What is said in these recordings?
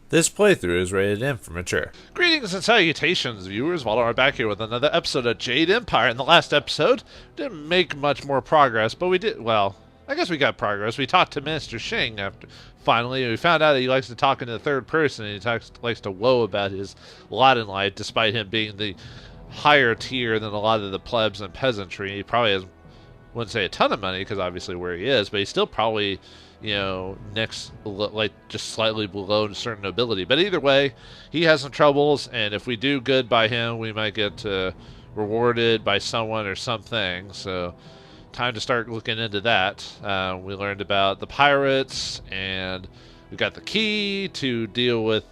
This playthrough is rated M for mature. Greetings and salutations, viewers. Vauldemare back here with another episode of Jade Empire. In the last episode, didn't make much more progress, but we did, well, I guess we got progress. We talked to Minister Shing after, finally, we found out that he likes to talk in the third person, and likes to woe about his lot in life, despite him being the higher tier than a lot of the plebs and peasantry. He probably has, wouldn't say a ton of money, because obviously where he is, but he's still probably, you know, next, like, just slightly below a certain nobility. But either way, he has some troubles, and if we do good by him, we might get rewarded by someone or something. So, time to start looking into that. We learned about the pirates, and we got the key to deal with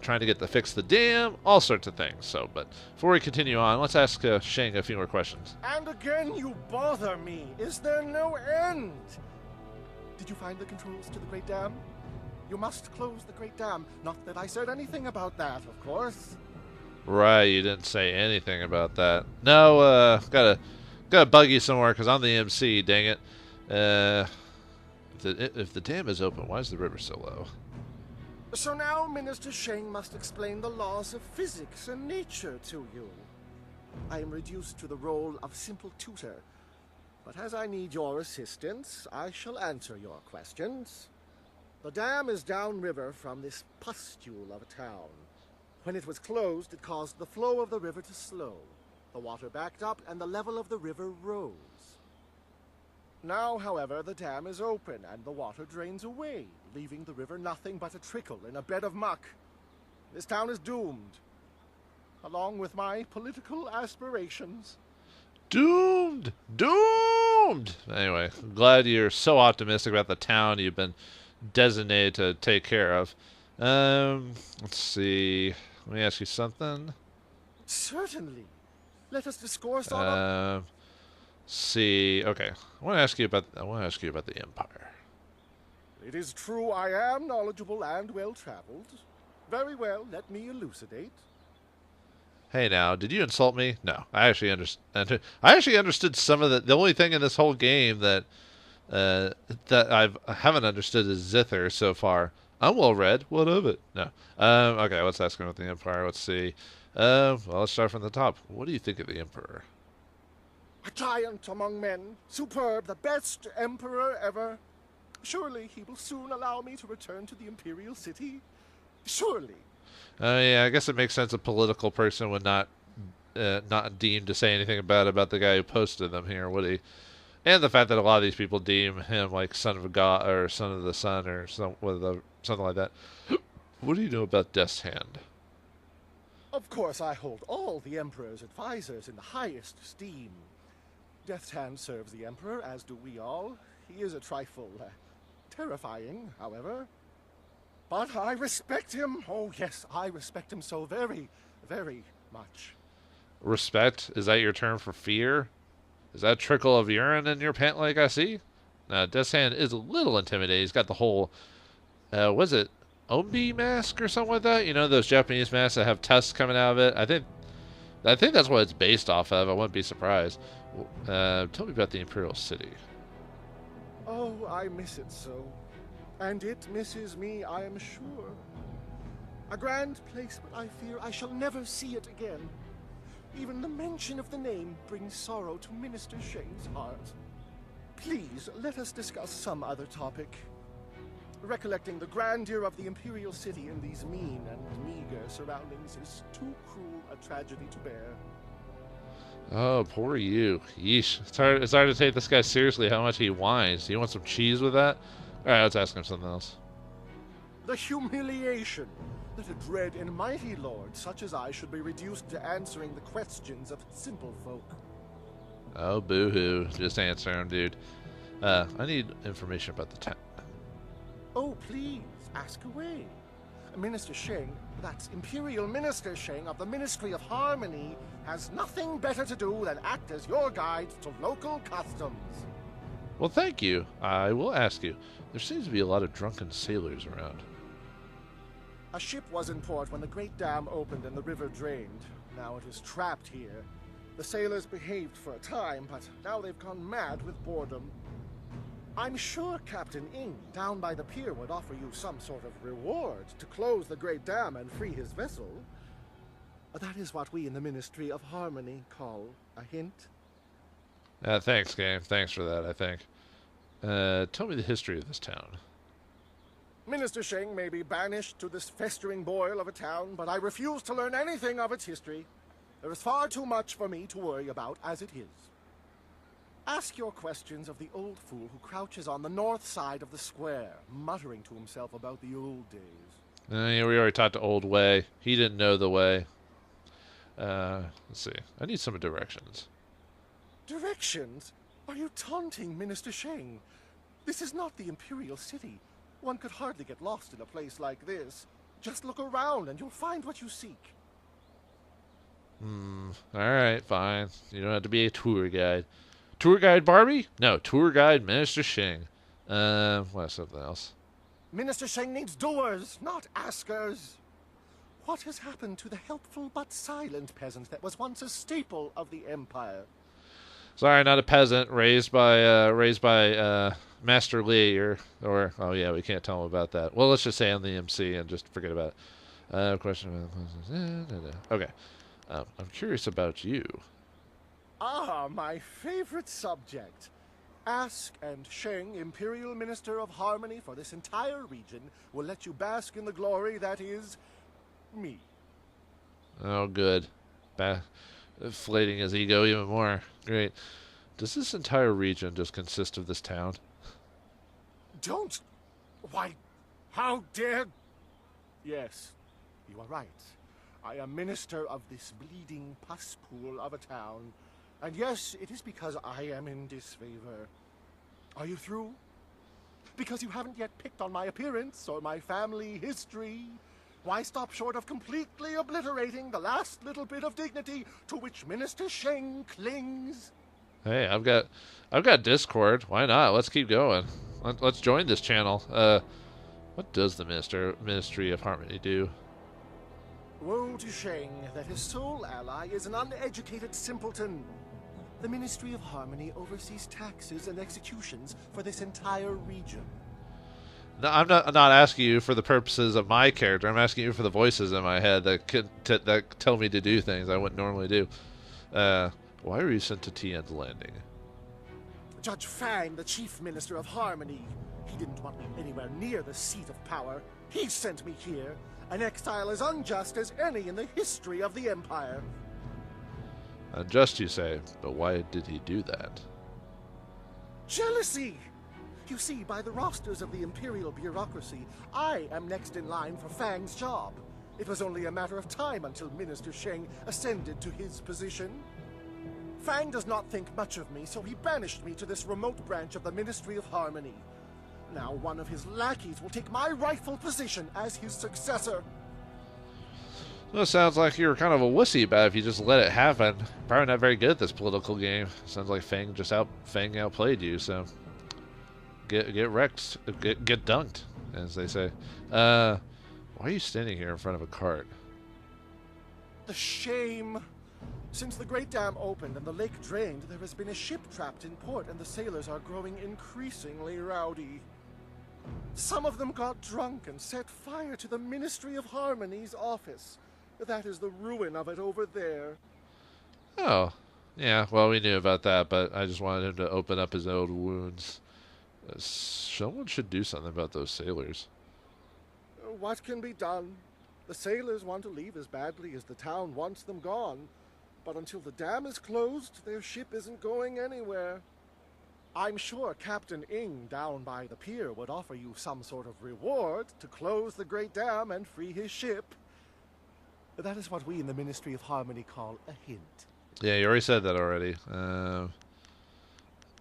trying to fix the dam, all sorts of things. So, but before we continue on, let's ask Shing a few more questions. And again you bother me. Is there no end? Did you find the controls to the Great Dam? You must close the Great Dam. Not that I said anything about that, of course. Right, you didn't say anything about that. No, gotta bug you some more because I'm the MC. Dang it. If the dam is open, why is the river so low? So now Minister Sheng must explain the laws of physics and nature to you. I am reduced to the role of simple tutor. But as I need your assistance, I shall answer your questions. The dam is downriver from this pustule of a town. When it was closed, it caused the flow of the river to slow. The water backed up and the level of the river rose. Now, however, the dam is open and the water drains away, leaving the river nothing but a trickle in a bed of muck. This town is doomed, along with my political aspirations. Doomed! Doomed! Anyway, I'm glad you're so optimistic about the town you've been designated to take care of. Let's see. Let me ask you something. Certainly. Let us discourse on see. Okay. I want to ask you about the Empire. It is true I am knowledgeable and well-traveled. Very well, let me elucidate. Hey now, did you insult me? No, I actually understand. I actually understood some of the only thing in this whole game that I haven't understood is Zither so far. I'm well read. What of it? No. Okay, let's ask about the Empire. Let's see. Well, let's start from the top. What do you think of the Emperor? A giant among men, superb, the best emperor ever. Surely he will soon allow me to return to the Imperial City. Surely. Yeah, I guess it makes sense a political person would not deem to say anything bad about the guy who posted them here, would he? And the fact that a lot of these people deem him like son of a god or son of the sun or something like that. What do you know about Death's Hand? Of course, I hold all the Emperor's advisors in the highest esteem. Death's Hand serves the Emperor, as do we all. He is a trifle terrifying, however. But I respect him. Oh, yes, I respect him so very, very much. Respect? Is that your term for fear? Is that a trickle of urine in your pant leg I see? Now, Death's Hand is a little intimidating. He's got the whole, was it Ombi mask or something like that? You know, those Japanese masks that have tusks coming out of it? I think that's what it's based off of. I wouldn't be surprised. Tell me about the Imperial City. Oh, I miss it so. And it misses me, I am sure. A grand place, but I fear I shall never see it again. Even the mention of the name brings sorrow to Minister Sheng's heart. Please, let us discuss some other topic. Recollecting the grandeur of the Imperial City in these mean and meager surroundings is too cruel a tragedy to bear. Oh, poor you. Yeesh. It's hard to take this guy seriously how much he whines. Do you want some cheese with that? Alright, let's ask him something else. The humiliation that a dread and mighty lord such as I should be reduced to answering the questions of simple folk. Oh, boo-hoo. Just answer him, dude. I need information about the town. Oh, please, ask away. Minister Sheng, that's Imperial Minister Sheng of the Ministry of Harmony, has nothing better to do than act as your guide to local customs. Well, thank you. I will ask you. There seems to be a lot of drunken sailors around. A ship was in port when the Great Dam opened and the river drained. Now it is trapped here. The sailors behaved for a time, but now they've gone mad with boredom. I'm sure Captain Ing down by the pier would offer you some sort of reward to close the great dam and free his vessel. That is what we in the Ministry of Harmony call a hint. Thanks, game. Thanks for that, I think. Tell me the history of this town. Minister Sheng may be banished to this festering boil of a town, but I refuse to learn anything of its history. There is far too much for me to worry about as it is. Ask your questions of the old fool who crouches on the north side of the square, muttering to himself about the old days. Yeah, we already talked to Old Way. He didn't know the way. Let's see. I need some directions. Directions? Are you taunting Minister Sheng? This is not the Imperial City. One could hardly get lost in a place like this. Just look around and you'll find what you seek. Alright, fine. You don't have to be a tour guide. Tour guide Barbie? No, tour guide Minister Sheng. What's something else? Minister Sheng needs doers, not askers. What has happened to the helpful but silent peasant that was once a staple of the Empire? Sorry, not a peasant. Raised by Master Lee, or oh yeah, we can't tell him about that. Well, let's just say I'm the MC and just forget about it. Question. Okay. I'm curious about you. Ah, my favorite subject. Ask, and Sheng, Imperial Minister of Harmony for this entire region, will let you bask in the glory that is me. Oh, good. Inflating his ego even more. Great. Does this entire region just consist of this town? Don't! Why, how dare... Yes, you are right. I am minister of this bleeding pus pool of a town. And yes, it is because I am in disfavor. Are you through? Because you haven't yet picked on my appearance or my family history? Why stop short of completely obliterating the last little bit of dignity to which Minister Sheng clings? Hey, I've got Discord. Why not? Let's keep going. Let's join this channel. What does the Ministry of Harmony do? Woe to Sheng that his sole ally is an uneducated simpleton. The Ministry of Harmony oversees taxes and executions for this entire region. No, I'm not asking you for the purposes of my character. I'm asking you for the voices in my head that tell me to do things I wouldn't normally do. Why were you sent to Tien's Landing? Judge Fang, the Chief Minister of Harmony. He didn't want me anywhere near the seat of power. He sent me here. An exile as unjust as any in the history of the Empire. Unjust, you say, but why did he do that? Jealousy! You see, by the rosters of the Imperial bureaucracy, I am next in line for Fang's job. It was only a matter of time until Minister Sheng ascended to his position. Fang does not think much of me, so he banished me to this remote branch of the Ministry of Harmony. Now one of his lackeys will take my rightful position as his successor. Well, it sounds like you were kind of a wussy about it if you just let it happen. Probably not very good at this political game. Sounds like Fang outplayed you, so get wrecked, get dunked, as they say. Why are you standing here in front of a cart? The shame. Since the Great Dam opened and the lake drained, there has been a ship trapped in port and the sailors are growing increasingly rowdy. Some of them got drunk and set fire to the Ministry of Harmony's office. That is the ruin of it over there. Oh, yeah, well, we knew about that, but I just wanted him to open up his old wounds. Someone should do something about those sailors. What can be done? The sailors want to leave as badly as the town wants them gone. But until the dam is closed, their ship isn't going anywhere. I'm sure Captain Ing down by the pier would offer you some sort of reward to close the Great Dam and free his ship. That is what we in the Ministry of Harmony call a hint. Yeah, you already said that already. I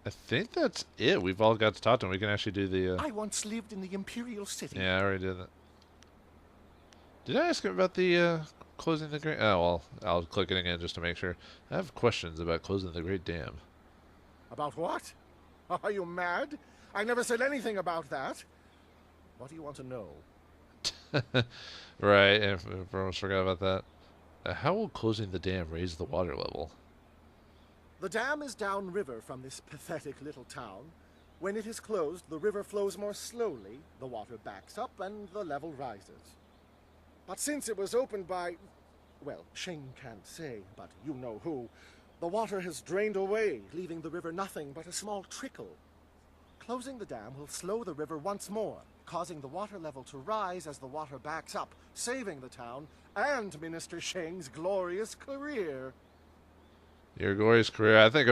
think that's it. We've all got to talk to him. We can actually do the... I once lived in the Imperial City. Yeah, I already did that. Did I ask him about the closing the Great... Oh, well, I'll click it again just to make sure. I have questions about closing the Great Dam. About what? Are you mad? I never said anything about that. What do you want to know? Right, I almost forgot about that. How will closing the dam raise the water level? The dam is downriver from this pathetic little town. When it is closed, the river flows more slowly, the water backs up, and the level rises. But since it was opened by, well, Sheng can't say, but you know who, the water has drained away, leaving the river nothing but a small trickle. Closing the dam will slow the river once more, causing the water level to rise as the water backs up, saving the town and Minister Sheng's glorious career. Your glorious career. I think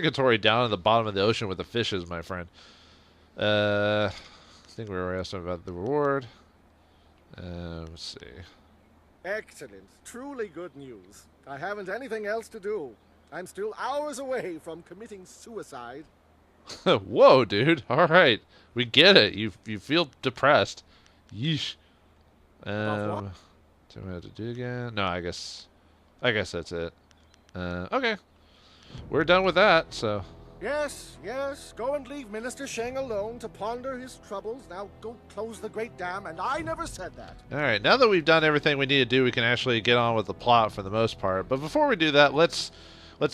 it's already down in the bottom of the ocean with the fishes, my friend. I think we were asking about the reward. Let's see. Excellent. Truly good news. I haven't anything else to do. I'm still hours away from committing suicide. Whoa, dude. All right. We get it. You feel depressed. Yeesh. Do I have to do again? No, I guess that's it. Okay. We're done with that, so. Yes, yes. Go and leave Minister Sheng alone to ponder his troubles. Now go close the great dam, and I never said that. All right. Now that we've done everything we need to do, we can actually get on with the plot for the most part. But before we do that, let's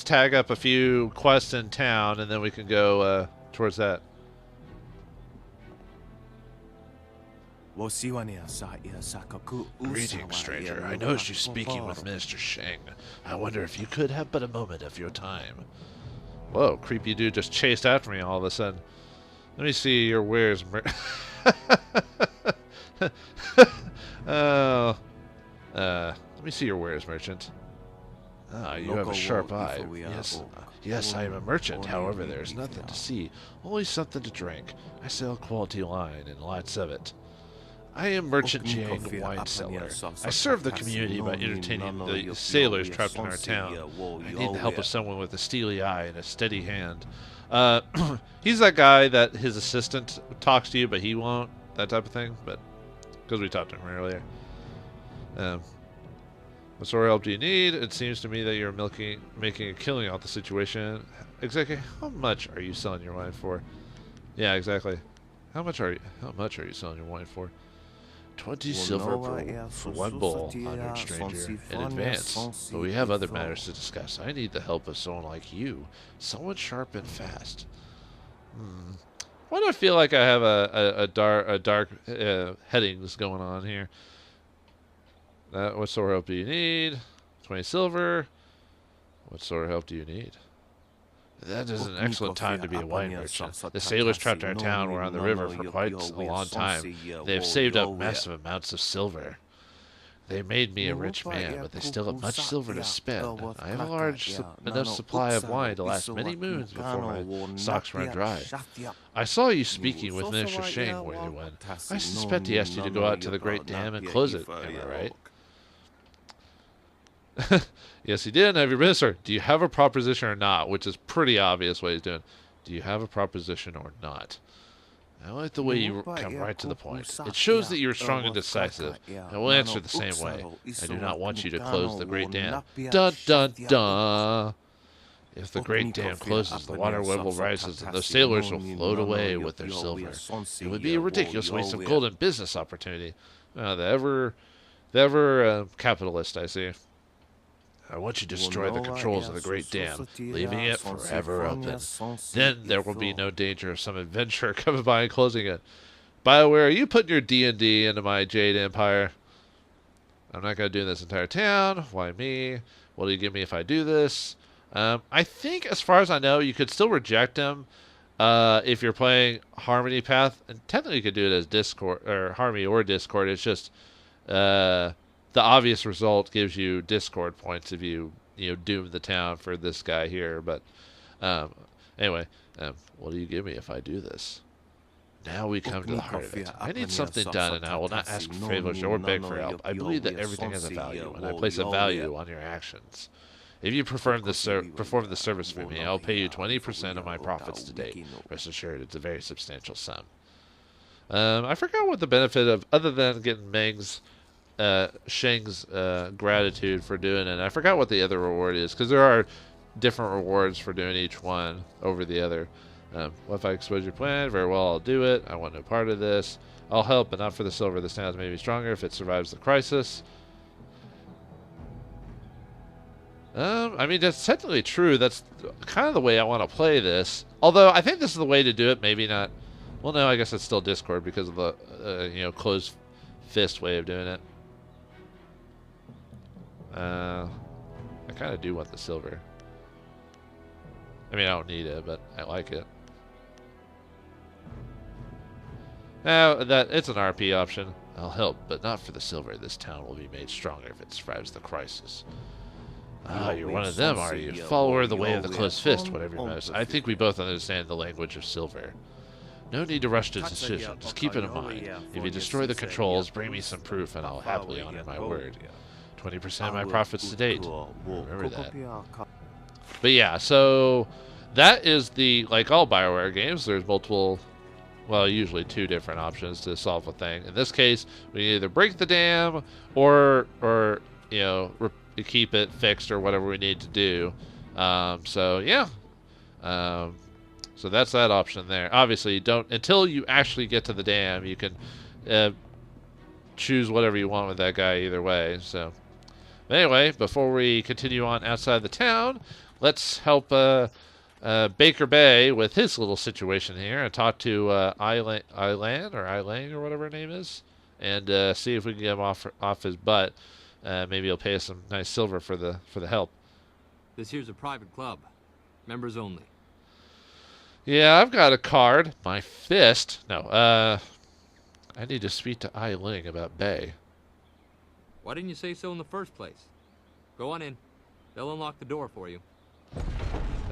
tag up a few quests in town, and then we can go towards that. Greetings, stranger. I noticed you speaking with Minister Sheng. I wonder if you could have but a moment of your time. Whoa, creepy dude just chased after me all of a sudden. Let me see your wares. Let me see your wares, merchant. Ah, you have a sharp eye. Yes, I am a merchant. However, there is nothing to see, only something to drink. I sell quality wine and lots of it. I am Merchant Jiang, wine seller. I serve the community by entertaining the sailors trapped in our town. I need the help of someone with a steely eye and a steady hand. He's that guy that his assistant talks to you, but he won't. That type of thing. But because we talked to him earlier. What sort of help do you need? It seems to me that you're making a killing off the situation. Exactly. How much are you selling your wine for? Yeah, exactly. How much are you selling your wine for? 20 silver for one bowl, honored stranger, in advance. But we have other matters to discuss. I need the help of someone like you. Someone sharp and fast. Why do I feel like I have a dark headings going on here? What sort of help do you need? 20 silver. What sort of help do you need? That is an excellent time to be a wine merchant. The sailors trapped in our town were on the river for quite a long time. They have saved up massive amounts of silver. They made me a rich man, but they still have much silver to spend. I have a large enough supply of wine to last many moons before my stocks run dry. I saw you speaking with Minister Sheng where you went. I suspect he asked you to go out to the Great Dam and close it. Am I right? Yes, he did. Have your minister. Do you have a proposition or not? Which is pretty obvious what he's doing. Do you have a proposition or not? I like the way you come right to the point. It shows that you're strong and decisive. I will answer the same way. I do not want you to close the Great Dam. Dun dun dun! If the Great Dam closes, the water level rises and those sailors will float away with their silver. It would be a ridiculous waste of golden business opportunity. The ever capitalist, I see. I want you to destroy the controls of the Great Dam, leaving it forever open. Then there will be no danger of some adventurer coming by and closing it. BioWare, are you putting your D&D into my Jade Empire? I'm not going to do this entire town. Why me? What do you give me if I do this? I think, as far as I know, you could still reject him if you're playing Harmony Path. And technically you could do it as Discord, or Harmony or Discord. It's just... the obvious result gives you Discord points if you doom the town for this guy here. But anyway, what do you give me if I do this? Now we come to the heart of it. I need something done, and I will not ask for favors or beg for help. I believe that everything has a value, and I place a value on your actions. If you perform the service for me, I'll pay you 20% of my profits to date. Rest assured, it's a very substantial sum. I forgot what the benefit of, other than getting Sheng's gratitude for doing it. I forgot what the other reward is, because there are different rewards for doing each one over the other. What if I expose your plan? Very well, I'll do it. I want no part of this. I'll help, but not for the silver. This town is maybe stronger if it survives the crisis. I mean, that's technically true. That's kind of the way I want to play this. Although I think this is the way to do it. Maybe not. Well, no, I guess it's still Discord because of the you know, closed fist way of doing it. I kind of do want the silver. I mean, I don't need it, but I like it. Now that it's an RP option, I'll help, but not for the silver. This town will be made stronger if it survives the crisis. Ah, you're one of them, are you? Follower of the way of the closed fist, whatever you most. I think we both understand the language of silver. No need to rush to decision. Just keep it in mind. If you destroy the controls, bring me some proof, and I'll happily honor my word. 20% of my profits to date. Remember that. But yeah, so that is the, like all BioWare games, there's multiple, well, usually 2 different options to solve a thing. In this case, we either break the dam or you know, keep it fixed or whatever we need to do. So yeah. So that's that option there. Obviously, you don't, until you actually get to the dam, you can choose whatever you want with that guy either way. So anyway, before we continue on outside the town, let's help Baker Bay with his little situation here and talk to Eileen or whatever her name is, and see if we can get him off his butt. Maybe he'll pay us some nice silver for the help. This here's a private club, members only. Yeah, I've got a card. My fist. No, I need to speak to Eileen about Bay. Why didn't you say so in the first place? Go on in. They'll unlock the door for you.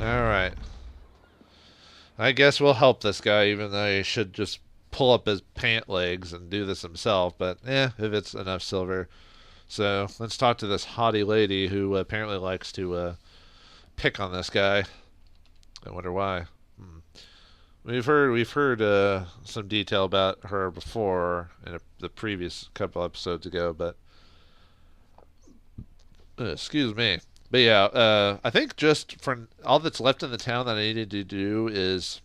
Alright. I guess we'll help this guy, even though he should just pull up his pant legs and do this himself. But, if it's enough silver. So, let's talk to this haughty lady who apparently likes to pick on this guy. I wonder why. We've heard some detail about her before in the previous couple episodes ago, but excuse me. But yeah, I think just for all that's left in the town that I needed to do is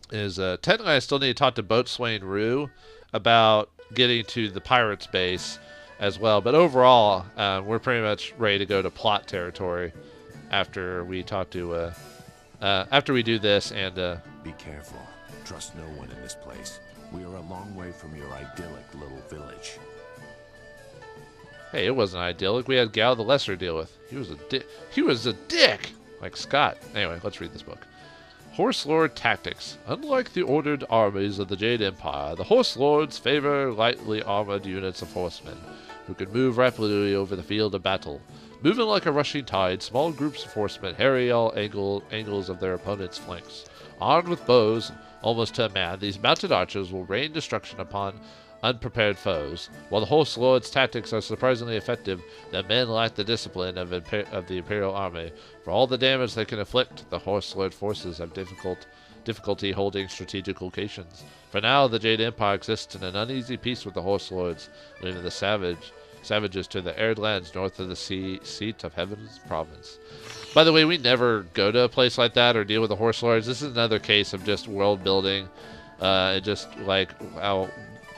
technically I still need to talk to Boatswain Rue about getting to the pirates base as well. But overall, we're pretty much ready to go to plot territory after we talk to after we do this and. Be careful. Trust no one in this place. We are a long way from your idyllic little village. Hey, it wasn't idyllic. We had Gal the Lesser to deal with. He was a dick. He was a dick! Like Scott. Anyway, let's read this book. Horse Lord Tactics. Unlike the ordered armies of the Jade Empire, the Horse Lords favor lightly armored units of horsemen, who can move rapidly over the field of battle. Moving like a rushing tide, small groups of horsemen harry all angles of their opponent's flanks. Armed with bows, almost to a man, these mounted archers will rain destruction upon unprepared foes. While the Horse Lord's tactics are surprisingly effective, the men lack the discipline of the Imperial Army. For all the damage they can inflict, the Horse Lord forces have difficulty holding strategic locations. For now, the Jade Empire exists in an uneasy peace with the Horse Lords, leaving the savages to the arid lands north of the seat of Heaven's province. By the way, we never go to a place like that or deal with the Horse Lords. This is another case of just world building, just like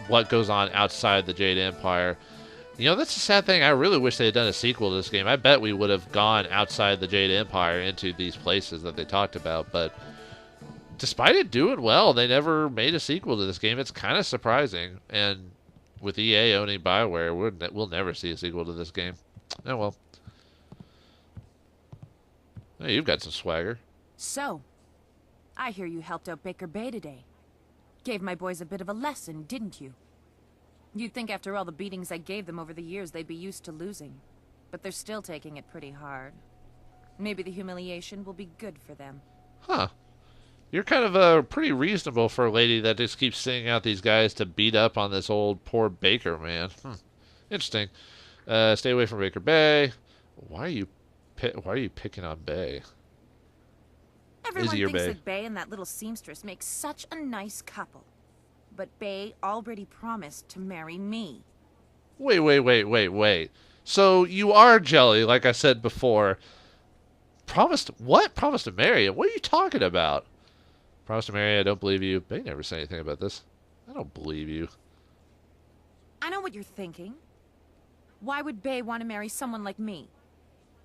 what goes on outside the Jade Empire. You know, that's a sad thing. I really wish they had done a sequel to this game. I bet we would have gone outside the Jade Empire into these places that they talked about, but despite it doing well, they never made a sequel to this game. It's kind of surprising, and with EA owning BioWare, we'll never see a sequel to this game. Oh well. Hey, you've got some swagger. So, I hear you helped out Baker Bay today. Gave my boys a bit of a lesson, didn't you? You'd think after all the beatings I gave them over the years they'd be used to losing. But they're still taking it pretty hard. Maybe the humiliation will be good for them. Huh. You're kind of pretty reasonable for a lady that just keeps sending out these guys to beat up on this old poor Baker, man. Interesting. Stay away from Baker Bay. Why are you picking on Bay? Everyone thinks that Bay and that little seamstress make such a nice couple. But Bay already promised to marry me. Wait. So you are jelly, like I said before. Promised what? Promised to marry him? What are you talking about? Promised to marry, I don't believe you. Bay never said anything about this. I don't believe you. I know what you're thinking. Why would Bay want to marry someone like me?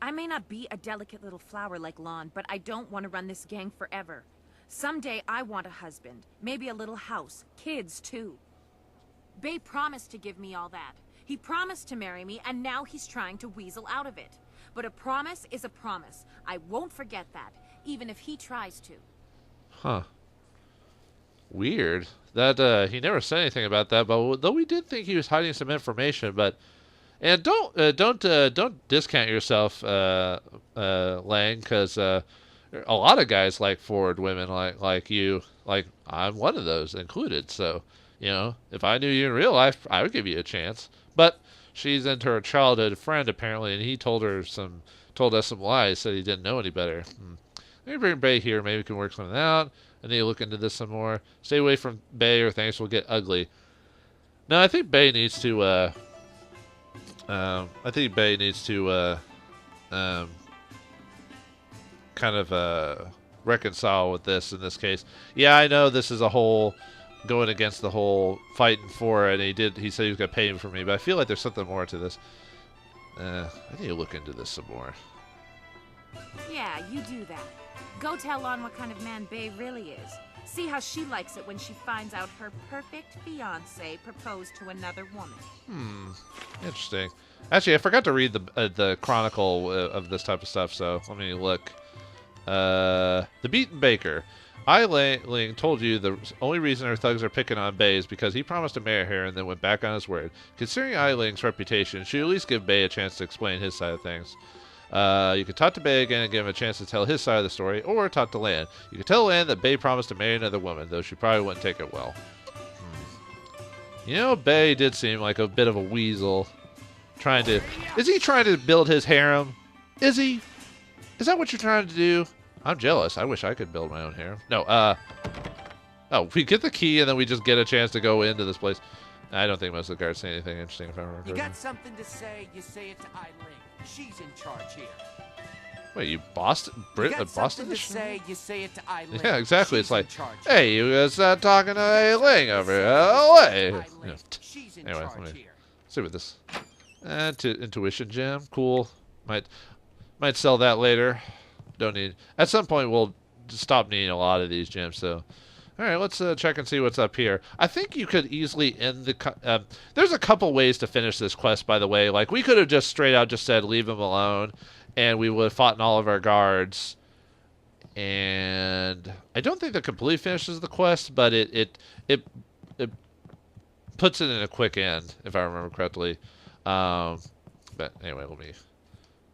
I may not be a delicate little flower like Lon, but I don't want to run this gang forever. Someday I want a husband, maybe a little house, kids too. Bay promised to give me all that. He promised to marry me, and now he's trying to weasel out of it. But a promise is a promise. I won't forget that, even if he tries to. Huh. Weird. That he never said anything about that, but though we did think he was hiding some information, but and don't discount yourself, Lang, because a lot of guys like forward women like you. Like I'm one of those included. So you know, if I knew you in real life, I would give you a chance. But she's into her childhood friend apparently, and he told us some lies, said he didn't know any better. Let me bring Bay here. Maybe we can work something out. I need to look into this some more. Stay away from Bay or things will get ugly. No, I think Bay needs to. Kind of reconcile with this in this case. Yeah, I know this is a whole going against the whole fighting for it. And he said he was gonna pay him for me, but I feel like there's something more to this. I need to look into this some more. Yeah, you do that. Go tell Lon what kind of man Bay really is. See how she likes it when she finds out her perfect fiancé proposed to another woman. Interesting. Actually, I forgot to read the chronicle of this type of stuff, so let me look. The Beaten Baker. Ling told you the only reason her thugs are picking on Bay is because he promised to marry her and then went back on his word. Considering Ling's reputation, she at least give Bay a chance to explain his side of things. You could talk to Bay again and give him a chance to tell his side of the story, or talk to Lan. You could tell Lan that Bay promised to marry another woman, though she probably wouldn't take it well. You know, Bay did seem like a bit of a weasel. Is he trying to build his harem? Is he? Is that what you're trying to do? I'm jealous. I wish I could build my own harem. No, oh, we get the key and then we just get a chance to go into this place. I don't think most of the guards say anything interesting if I remember. You got something to say, you say it to Eileen. She's in charge here. Wait, you Boston? You got Boston? something to say, you say it to Eileen. Yeah, exactly. She's It's like, in charge hey, you guys talking to Eileen over here. LA. She's in Anyway, charge let me here. see what this. Intuition gem, cool. Might sell that later. Don't need. At some point, we'll stop needing a lot of these gems. So, all right, let's check and see what's up here. I think you could easily end the. There's a couple ways to finish this quest, by the way. Like we could have just straight out just said leave him alone, and we would have fought in all of our guards. And I don't think that completely finishes the quest, but it puts it in a quick end, if I remember correctly. But anyway, let me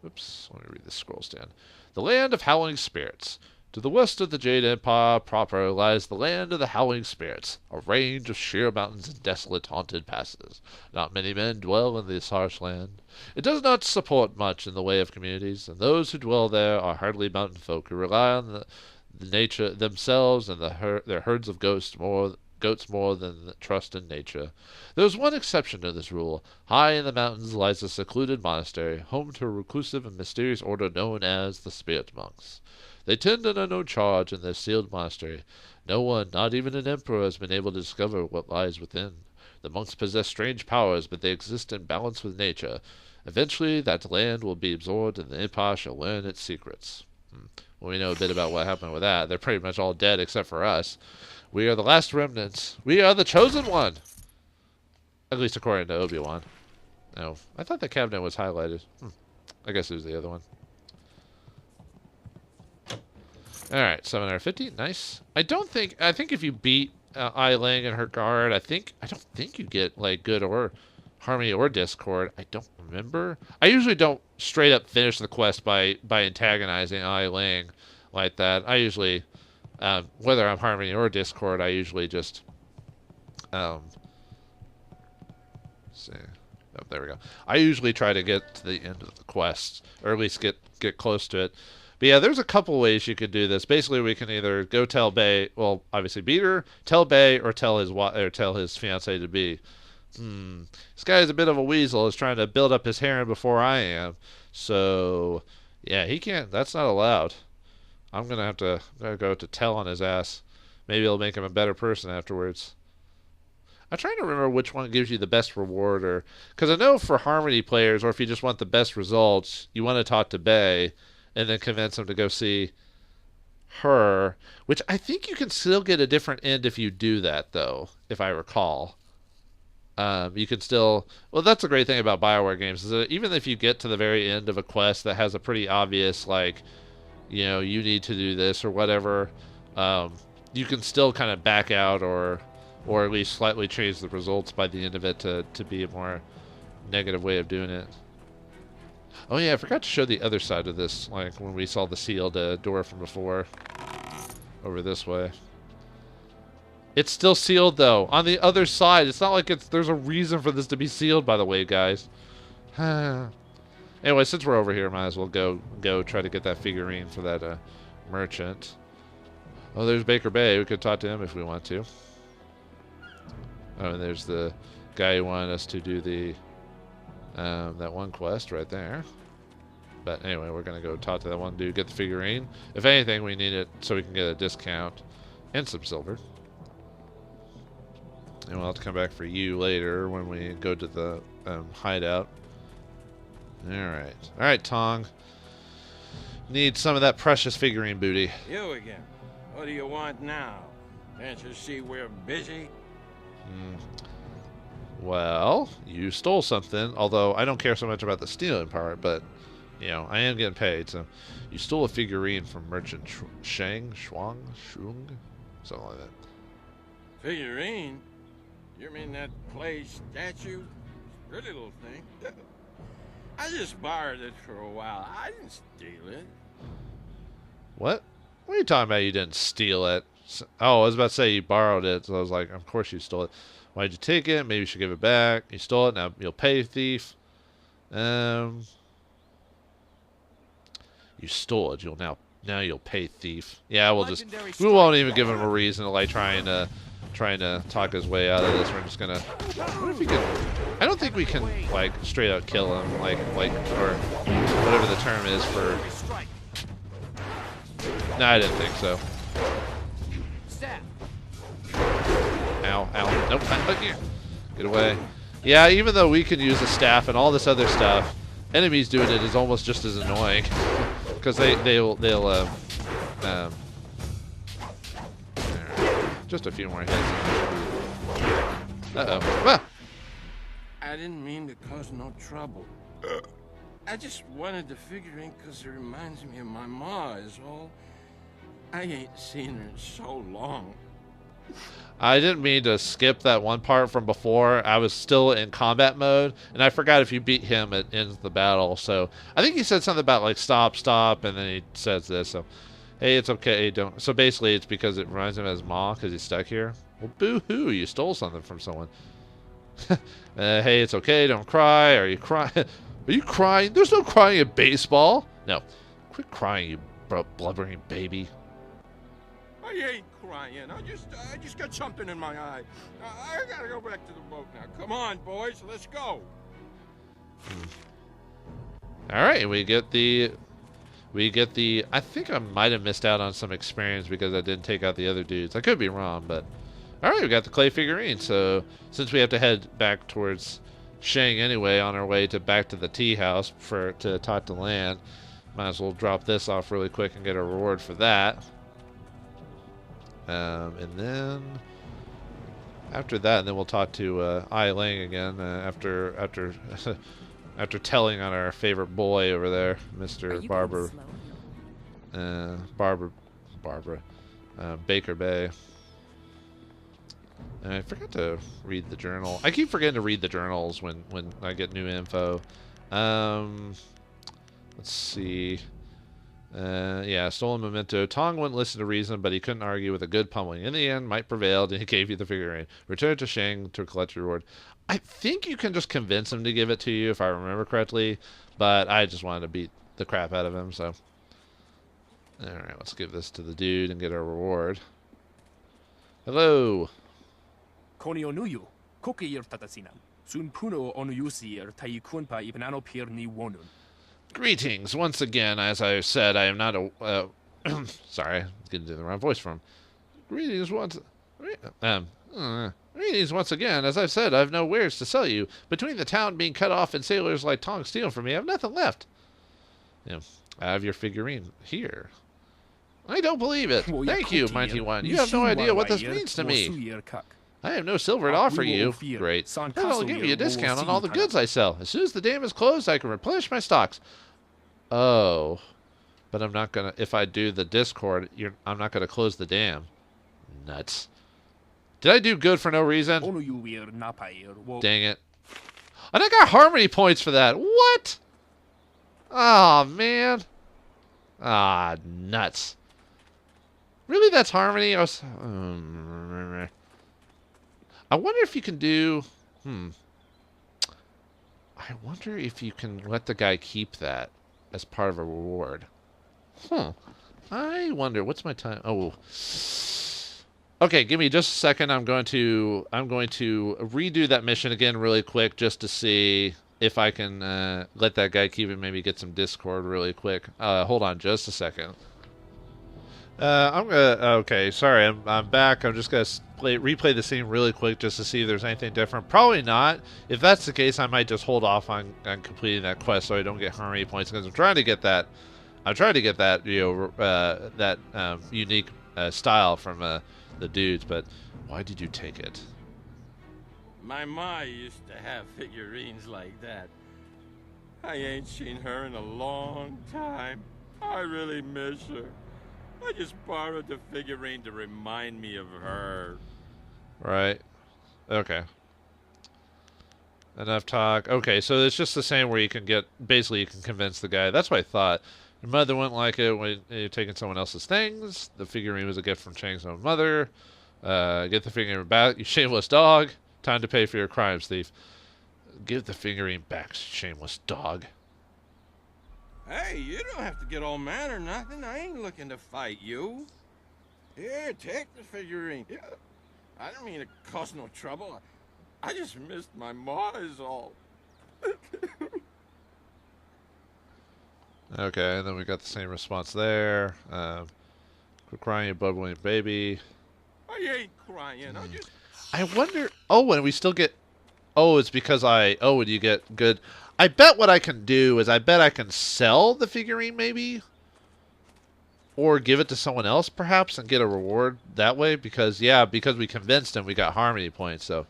read the scroll stand. The land of howling spirits. To the west of the Jade Empire proper lies the land of the howling spirits, a range of sheer mountains and desolate haunted passes. Not many men dwell in this harsh land. It does not support much in the way of communities, and those who dwell there are hardly mountain folk who rely on the nature themselves and their herds of goats more than trust in nature. There is one exception to this rule. High in the mountains lies a secluded monastery, home to a reclusive and mysterious order known as the Spirit Monks. They tend and are no charge in their sealed monastery. No one, not even an emperor, has been able to discover what lies within. The monks possess strange powers, but they exist in balance with nature. Eventually, that land will be absorbed, and the empire shall learn its secrets. Well, we know a bit about what happened with that. They're pretty much all dead except for us. We are the last remnants. We are the chosen one! At least according to Obi-Wan. No, I thought the cabinet was highlighted. I guess it was the other one. Alright, 750. Nice. I think if you beat Eileen and her guard, I don't think you get, like, good or harmony or discord. I don't remember. I usually don't straight up finish the quest by antagonizing Eileen like that. I usually, whether I'm harmony or discord, I usually just, see. Oh, there we go. I usually try to get to the end of the quest, or at least get close to it. But yeah, there's a couple ways you could do this. Basically, we can either go tell Bay, well, obviously beat her, tell Bay, or tell his fiancée to be. This guy is a bit of a weasel. He's trying to build up his harem before I am. So yeah, he can't. That's not allowed. I'm gonna go to tell on his ass. Maybe it'll make him a better person afterwards. I'm trying to remember which one gives you the best reward, or because I know for Harmony players, or if you just want the best results, you want to talk to Bay, and then convince him to go see her, which I think you can still get a different end if you do that, though, if I recall. You can still... Well, that's the great thing about BioWare games, is that even if you get to the very end of a quest that has a pretty obvious, like, you know, you need to do this or whatever, you can still kind of back out or at least slightly change the results by the end of it to be a more negative way of doing it. Oh yeah, I forgot to show the other side of this, like when we saw the sealed door from before. Over this way. It's still sealed though. On the other side, it's not like there's a reason for this to be sealed, by the way, guys. Anyway, since we're over here, might as well go try to get that figurine for that merchant. Oh, there's Baker Bay. We could talk to him if we want to. Oh, and there's the guy who wanted us to do the that one quest right there. But anyway, we're gonna go talk to that one dude, get the figurine. If anything, we need it so we can get a discount and some silver. And we'll have to come back for you later when we go to the hideout. Alright, Tong. Need some of that precious figurine booty. You again. What do you want now? Can't you see we're busy? Well, you stole something, although I don't care so much about the stealing part, but, you know, I am getting paid, so. You stole a figurine from Merchant Shung? Something like that. Figurine? You mean that clay statue? Pretty little thing. I just borrowed it for a while. I didn't steal it. What? What are you talking about you didn't steal it? Oh, I was about to say you borrowed it, so I was like, of course you stole it. Why'd you take it? Maybe you should give it back. You stole it, now you'll pay, thief. You stole it, now you'll pay, thief. Yeah, we won't even give him a reason to like trying to talk his way out of this. We're just gonna... What if we can... I don't think we can, like, straight out kill him, like, or whatever the term is for... No, I didn't think so. Ow. Nope, not here. Get away. Yeah, even though we can use a staff and all this other stuff, enemies doing it is almost just as annoying. Because they'll just a few more hits. Uh-oh. Ah! I didn't mean to cause no trouble. I just wanted the figurine because it reminds me of my ma is all. I ain't seen her in so long. I didn't mean to skip that one part from before. I was still in combat mode, and I forgot if you beat him, it ends the battle. So I think he said something about like stop, and then he says this. So hey, it's okay. Don't. So basically, it's because it reminds him of his mom because he's stuck here. Well, boo-hoo! You stole something from someone. Hey, it's okay. Don't cry. Are you crying? Are you crying? There's no crying in baseball. No. Quit crying, you blubbering baby. I ain't crying. I just got something in my eye. I gotta go back to the boat now. Come on, boys. Let's go. All right, we get the. I think I might have missed out on some experience because I didn't take out the other dudes. I could be wrong, but all right, we got the clay figurine. So since we have to head back towards Shang anyway, on our way back to the tea house to talk to Lan, might as well drop this off really quick and get a reward for that. And then after that, and then we'll talk to Ai Ling again after after telling on our favorite boy over there, Mr. Barbara Baker Bay. And I forgot to read the journal. I keep forgetting to read the journals when I get new info. Let's see. Yeah, stolen memento. Tong wouldn't listen to reason, but he couldn't argue with a good pummeling. In the end, might prevailed, and he gave you the figurine. Return to Shang to collect your reward. I think you can just convince him to give it to you, if I remember correctly, but I just wanted to beat the crap out of him, so. Alright, let's give this to the dude and get our reward. Hello. Konionuyu, kokir tatasinan. Sun puno onuyusir taikun ibnano pir ni wonun. Greetings once again. As I said, I am not a. Sorry, I'm getting to the wrong voice from. Greetings once. Greetings once again. As I've said, I have no wares to sell you. Between the town being cut off and sailors like Tong stealing from me, I have nothing left. Yeah, I have your figurine here. I don't believe it. Thank you, Mighty One. You have no idea what this means to me. I have no silver to offer you. Great. Then I'll give you a discount on all the goods I sell. As soon as the dam is closed, I can replenish my stocks. Oh. But I'm not gonna, if I do the Discord, I'm not gonna close the dam. Nuts. Did I do good for no reason? Dang it. And I got harmony points for that. What? Oh, man. Ah, nuts. Really, that's harmony? I wonder if you can do... I wonder if you can let the guy keep that as part of a reward. I wonder. What's my time? Oh. Okay, give me just a second. I'm going to redo that mission again really quick just to see if I can let that guy keep it. Maybe get some Discord really quick. Hold on, just a second. Okay, sorry, I'm back. I'm just gonna replay the scene really quick just to see if there's anything different. Probably not. If that's the case, I might just hold off on completing that quest so I don't get harmony points because I'm trying to get that. I'm trying to get that unique style from the dudes. But why did you take it? My ma used to have figurines like that. I ain't seen her in a long time. I really miss her. I just borrowed the figurine to remind me of her. Right. Okay. Enough talk. Okay, so it's just the same where you can basically you can convince the guy. That's what I thought. Your mother wouldn't like it when you're taking someone else's things. The figurine was a gift from Chang's own mother. Get the figurine back, you shameless dog. Time to pay for your crimes, thief. Give the figurine back, shameless dog. Hey, you don't have to get all mad or nothing. I ain't looking to fight you. Here, take the figurine. Yeah. I don't mean to cause no trouble. I just missed my ma is all. Okay, and then we got the same response there. Quit crying, you bubbling baby. I ain't crying. I wonder... Oh, and we still get... Oh, it's because Oh, and you get good... I bet what I can do is I bet I can sell the figurine, maybe? Or give it to someone else, perhaps, and get a reward that way? Because, yeah, because we convinced him, we got harmony points, so...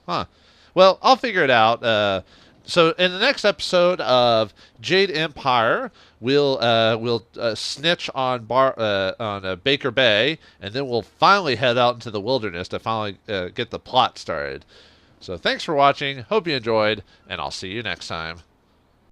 Well, I'll figure it out. So, in the next episode of Jade Empire, we'll snitch on Baker Bay, and then we'll finally head out into the wilderness to finally get the plot started. So, thanks for watching. Hope you enjoyed, and I'll see you next time.